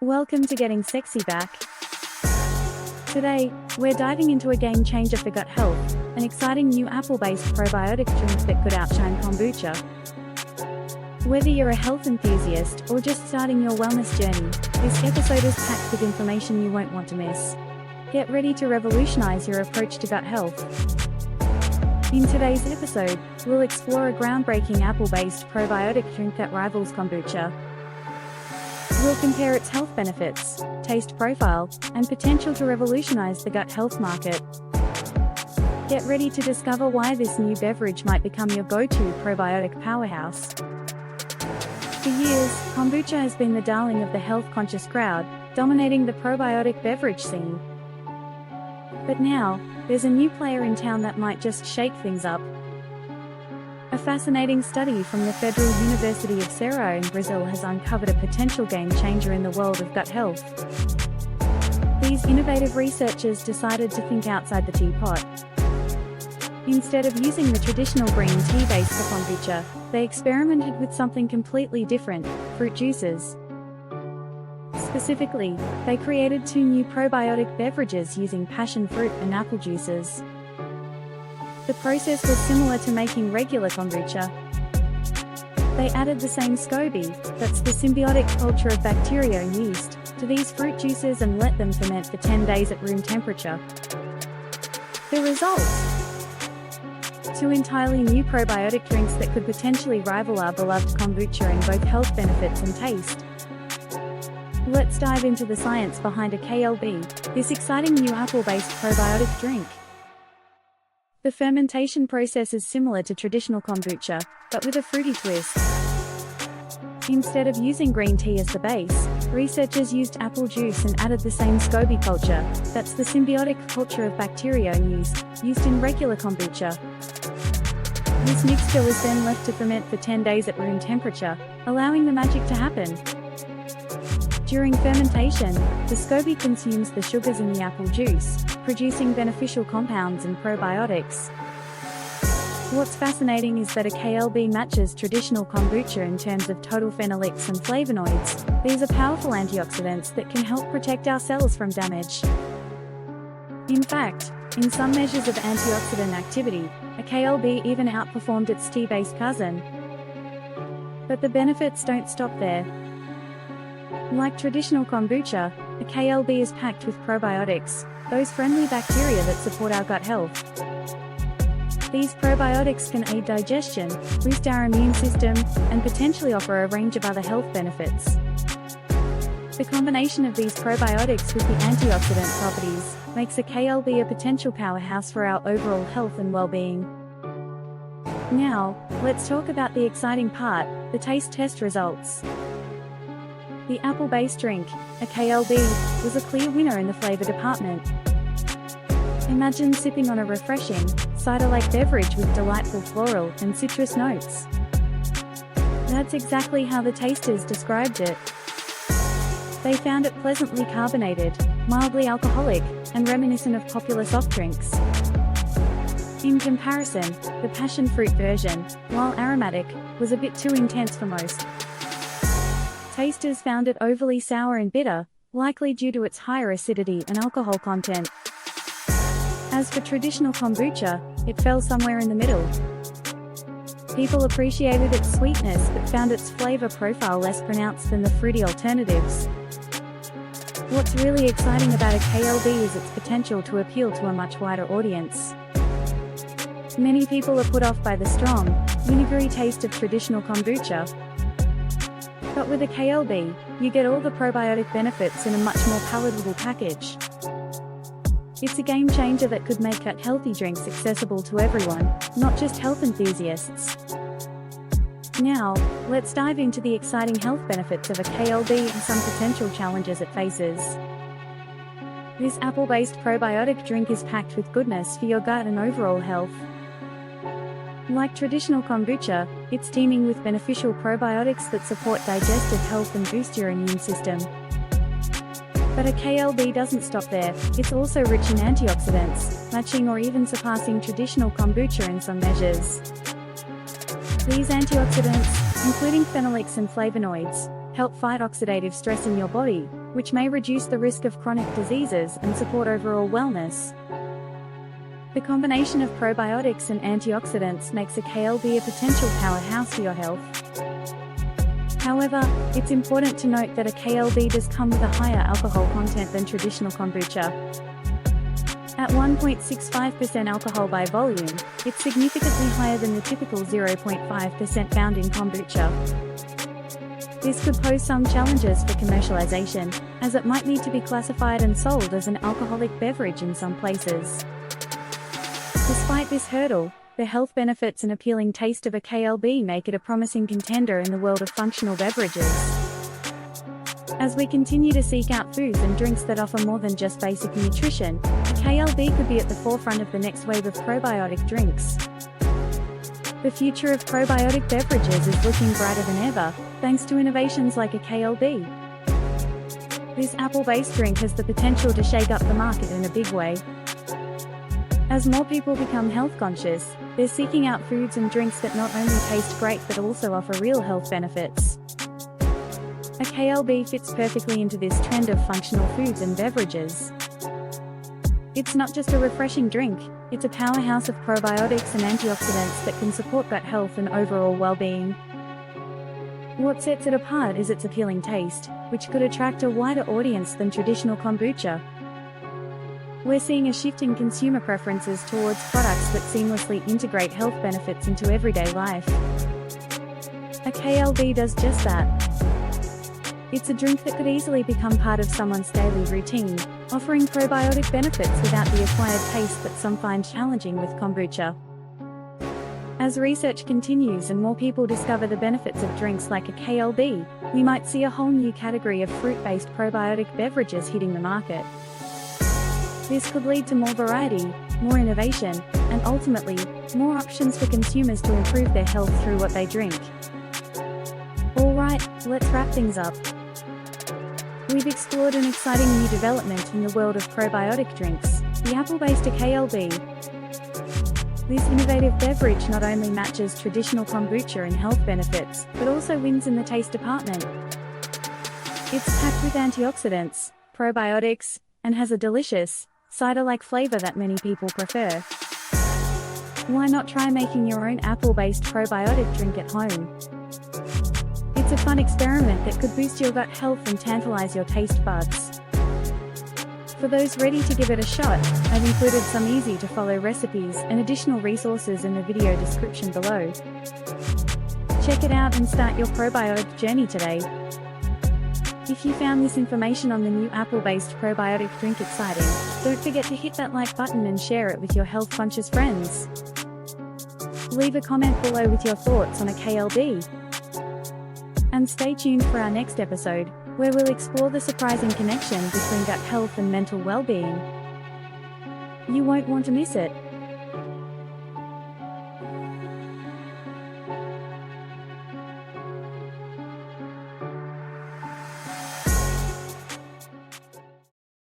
Welcome to Getting Sexy Back. Today, we're diving into a game changer for gut health, an exciting new apple-based probiotic drink that could outshine kombucha. Whether you're a health enthusiast or just starting your wellness journey, this episode is packed with information you won't want to miss. Get ready to revolutionize your approach to gut health. In today's episode, we'll explore a groundbreaking apple-based probiotic drink that rivals kombucha. We'll compare its health benefits, taste profile, and potential to revolutionize the gut health market. Get ready to discover why this new beverage might become your go-to probiotic powerhouse. For years, kombucha has been the darling of the health-conscious crowd, dominating the probiotic beverage scene. But now, there's a new player in town that might just shake things up. A fascinating study from the Federal University of Ceará in Brazil has uncovered a potential game-changer in the world of gut health. These innovative researchers decided to think outside the teapot. Instead of using the traditional green tea base for kombucha, they experimented with something completely different: fruit juices. Specifically, they created two new probiotic beverages using passion fruit and apple juices. The process was similar to making regular kombucha. They added the same SCOBY, that's the symbiotic culture of bacteria and yeast, to these fruit juices and let them ferment for 10 days at room temperature. The result? Two entirely new probiotic drinks that could potentially rival our beloved kombucha in both health benefits and taste. Let's dive into the science behind a KLB, this exciting new apple-based probiotic drink. The fermentation process is similar to traditional kombucha, but with a fruity twist. Instead of using green tea as the base, researchers used apple juice and added the same SCOBY culture, that's the symbiotic culture of bacteria and yeast, used in regular kombucha. This mixture was then left to ferment for 10 days at room temperature, allowing the magic to happen. During fermentation, the SCOBY consumes the sugars in the apple juice, producing beneficial compounds and probiotics. What's fascinating is that a KLB matches traditional kombucha in terms of total phenolics and flavonoids. These are powerful antioxidants that can help protect our cells from damage. In fact, in some measures of antioxidant activity, a KLB even outperformed its tea-based cousin. But the benefits don't stop there. Like traditional kombucha, a KLB is packed with probiotics, those friendly bacteria that support our gut health. These probiotics can aid digestion, boost our immune system, and potentially offer a range of other health benefits. The combination of these probiotics with the antioxidant properties makes a KLB a potential powerhouse for our overall health and well-being. Now, let's talk about the exciting part, the taste test results. The apple-based drink, a KLB, was a clear winner in the flavor department. Imagine sipping on a refreshing, cider-like beverage with delightful floral and citrus notes. That's exactly how the tasters described it. They found it pleasantly carbonated, mildly alcoholic, and reminiscent of popular soft drinks. In comparison, the passion fruit version, while aromatic, was a bit too intense for most. Tasters found it overly sour and bitter, likely due to its higher acidity and alcohol content. As for traditional kombucha, it fell somewhere in the middle. People appreciated its sweetness but found its flavor profile less pronounced than the fruity alternatives. What's really exciting about a KLB is its potential to appeal to a much wider audience. Many people are put off by the strong, vinegary taste of traditional kombucha. But with a KLB, you get all the probiotic benefits in a much more palatable package. It's a game changer that could make gut-healthy drinks accessible to everyone, not just health enthusiasts. Now, let's dive into the exciting health benefits of a KLB and some potential challenges it faces. This apple-based probiotic drink is packed with goodness for your gut and overall health. Like traditional kombucha, it's teeming with beneficial probiotics that support digestive health and boost your immune system. But a KLB doesn't stop there, it's also rich in antioxidants, matching or even surpassing traditional kombucha in some measures. These antioxidants, including phenolics and flavonoids, help fight oxidative stress in your body, which may reduce the risk of chronic diseases and support overall wellness. The combination of probiotics and antioxidants makes a KLB a potential powerhouse for your health. However, it's important to note that a KLB does come with a higher alcohol content than traditional kombucha. At 1.65% alcohol by volume, it's significantly higher than the typical 0.5% found in kombucha. This could pose some challenges for commercialization, as it might need to be classified and sold as an alcoholic beverage in some places. Despite this hurdle, the health benefits and appealing taste of a KLB make it a promising contender in the world of functional beverages. As we continue to seek out foods and drinks that offer more than just basic nutrition, a KLB could be at the forefront of the next wave of probiotic drinks. The future of probiotic beverages is looking brighter than ever, thanks to innovations like a KLB. This apple-based drink has the potential to shake up the market in a big way. As more people become health conscious, they're seeking out foods and drinks that not only taste great but also offer real health benefits. A KLB fits perfectly into this trend of functional foods and beverages. It's not just a refreshing drink, it's a powerhouse of probiotics and antioxidants that can support gut health and overall well-being. What sets it apart is its appealing taste, which could attract a wider audience than traditional kombucha. We're seeing a shift in consumer preferences towards products that seamlessly integrate health benefits into everyday life. A KLB does just that. It's a drink that could easily become part of someone's daily routine, offering probiotic benefits without the acquired taste that some find challenging with kombucha. As research continues and more people discover the benefits of drinks like a KLB, we might see a whole new category of fruit-based probiotic beverages hitting the market. This could lead to more variety, more innovation, and ultimately, more options for consumers to improve their health through what they drink. Alright, let's wrap things up. We've explored an exciting new development in the world of probiotic drinks, the apple-based KLB. This innovative beverage not only matches traditional kombucha in health benefits, but also wins in the taste department. It's packed with antioxidants, probiotics, and has a delicious, cider-like flavor that many people prefer. Why not try making your own apple-based probiotic drink at home? It's a fun experiment that could boost your gut health and tantalize your taste buds. For those ready to give it a shot, I've included some easy-to-follow recipes and additional resources in the video description below. Check it out and start your probiotic journey today. If you found this information on the new apple-based probiotic drink exciting, don't forget to hit that like button and share it with your health-conscious friends. Leave a comment below with your thoughts on a KLB. And stay tuned for our next episode, where we'll explore the surprising connection between gut health and mental well-being. You won't want to miss it.